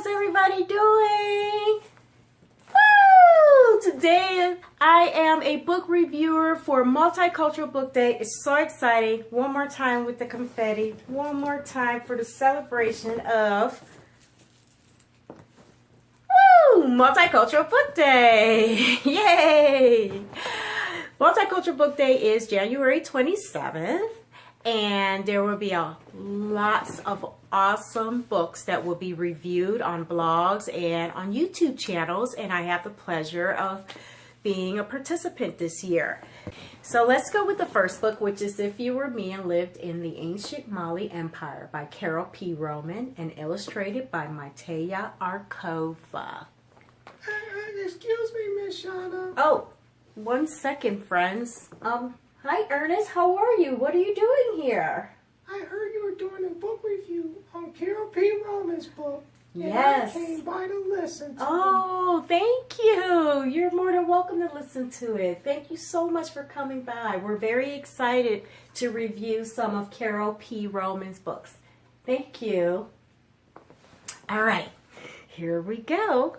How's everybody doing? Woo! Today I am a book reviewer for Multicultural Book Day. It's so exciting. One more time with the confetti. One more time for the celebration of Multicultural Book Day. Yay! Multicultural Book Day is January 27th, and there will be lots of awesome books that will be reviewed on blogs and on YouTube channels, and I have the pleasure of being a participant this year. So let's go with the first book, which is If You Were Me and Lived in the Ancient Mali Empire by Carole P. Roman and illustrated by Mateya Arkova. Excuse me, Miss Shauna. Oh, 1 second, friends. Hi, Ernest. How are you? What are you doing here? I heard you were doing a book review on Carole P. Roman's book. Yes. And I came by to listen to Oh, thank you. You're more than welcome to listen to it. Thank you so much for coming by. We're very excited to review some of Carole P. Roman's books. Thank you. All right. Here we go.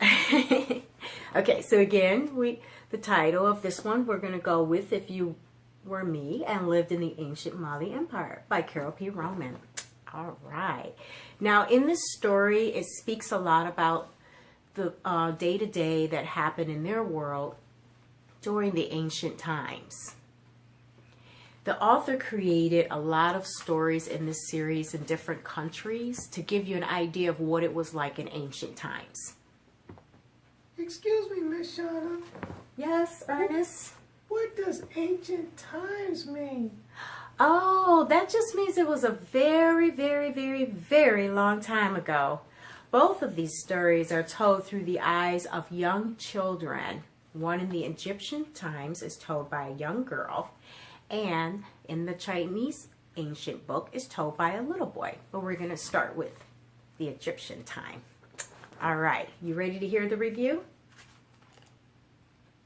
Okay, so again, the title of this one, we're going to go with If You Were Me and Lived in the Ancient Mali Empire by Carole P. Roman. All right. Now, in this story, it speaks a lot about the day-to-day that happened in their world during the ancient times. The author created a lot of stories in this series in different countries to give you an idea of what it was like in ancient times. Excuse me, Miss Shauna. Yes, Ernest? What does ancient times mean? Oh, that just means it was a very, very, very, very long time ago. Both of these stories are told through the eyes of young children. One in the Egyptian times is told by a young girl, and in the Chinese ancient book is told by a little boy. But we're going to start with the Egyptian time. All right, you ready to hear the review?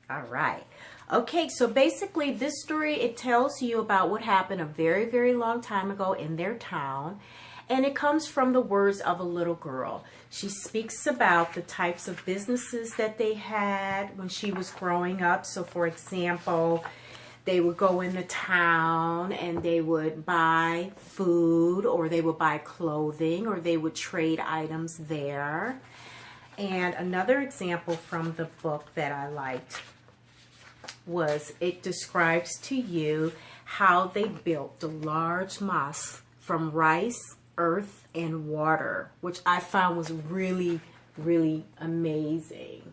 All right. Okay, so basically this story, it tells you about what happened a very, very long time ago in their town. And it comes from the words of a little girl. She speaks about the types of businesses that they had when she was growing up. So for example, they would go into town and they would buy food, or they would buy clothing, or they would trade items there. And another example from the book that I liked was it describes to you how they built the large mosque from rice, earth, and water, which I found was really, really amazing.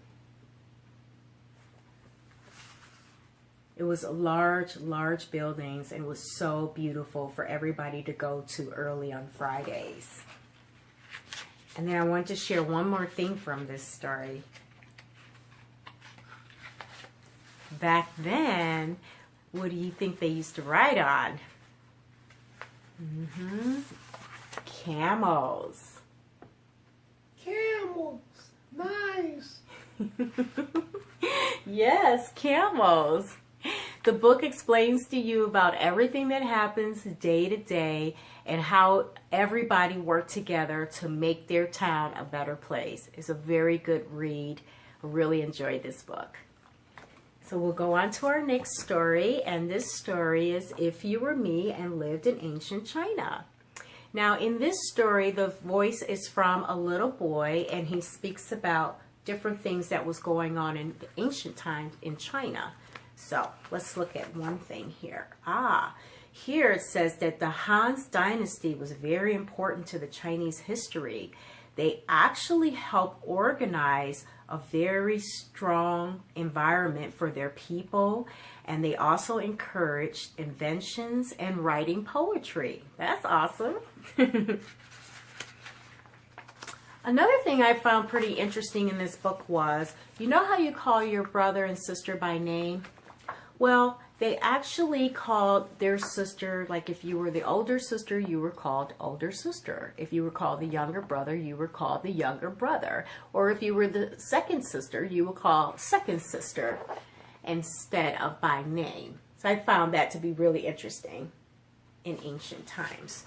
It was large, large buildings, and it was so beautiful for everybody to go to early on Fridays. And then I want to share one more thing from this story. Back then, what do you think they used to ride on? Camels. Camels. Nice. Yes, camels. The book explains to you about everything that happens day to day and how everybody worked together to make their town a better place. It's a very good read. I really enjoyed this book. So we'll go on to our next story, and this story is If You Were Me and Lived in Ancient China. Now in this story, the voice is from a little boy, and he speaks about different things that was going on in the ancient times in China. So let's look at one thing here. Here it says that the Han Dynasty was very important to the Chinese history. They actually helped organize a very strong environment for their people, and they also encouraged inventions and writing poetry. That's awesome. Another thing I found pretty interesting in this book was, you know how you call your brother and sister by name? Well, they actually called their sister, like if you were the older sister, you were called older sister. If you were called the younger brother, you were called the younger brother. Or if you were the second sister, you were called second sister instead of by name. So I found that to be really interesting in ancient times.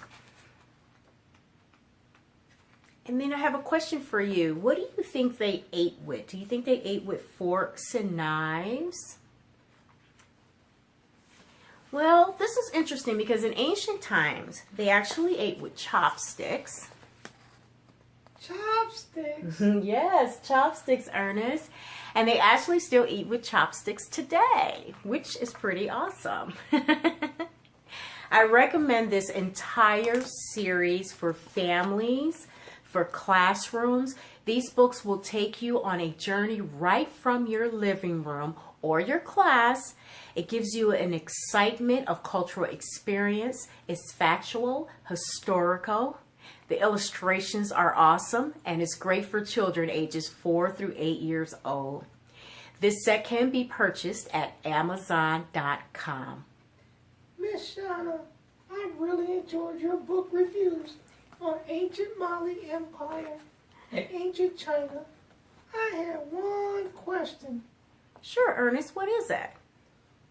And then I have a question for you. What do you think they ate with? Do you think they ate with forks and knives? Well, this is interesting because in ancient times, they actually ate with chopsticks. Chopsticks? Yes, chopsticks, Ernest. And they actually still eat with chopsticks today, which is pretty awesome. I recommend this entire series for families, for classrooms. These books will take you on a journey right from your living room or your class. It gives you an excitement of cultural experience. It's factual, historical. The illustrations are awesome, and it's great for children ages 4 through 8 years old. This set can be purchased at Amazon.com. Miss Shauna, I really enjoyed your book reviews on Ancient Mali Empire and Ancient China. I have one question. Sure, Ernest, what is it?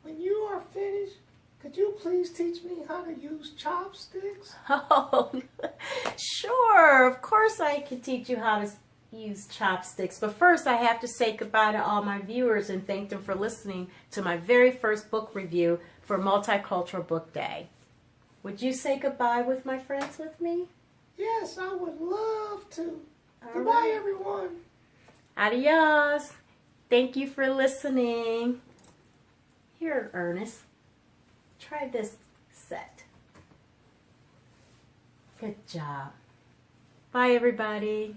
When you are finished, could you please teach me how to use chopsticks? Oh, sure. Of course I can teach you how to use chopsticks. But first, I have to say goodbye to all my viewers and thank them for listening to my very first book review for Multicultural Book Day. Would you say goodbye with my friends with me? Yes, I would love to. All Goodbye, right. everyone. Adios. Thank you for listening. Here, Ernest. Try this set. Good job. Bye, everybody.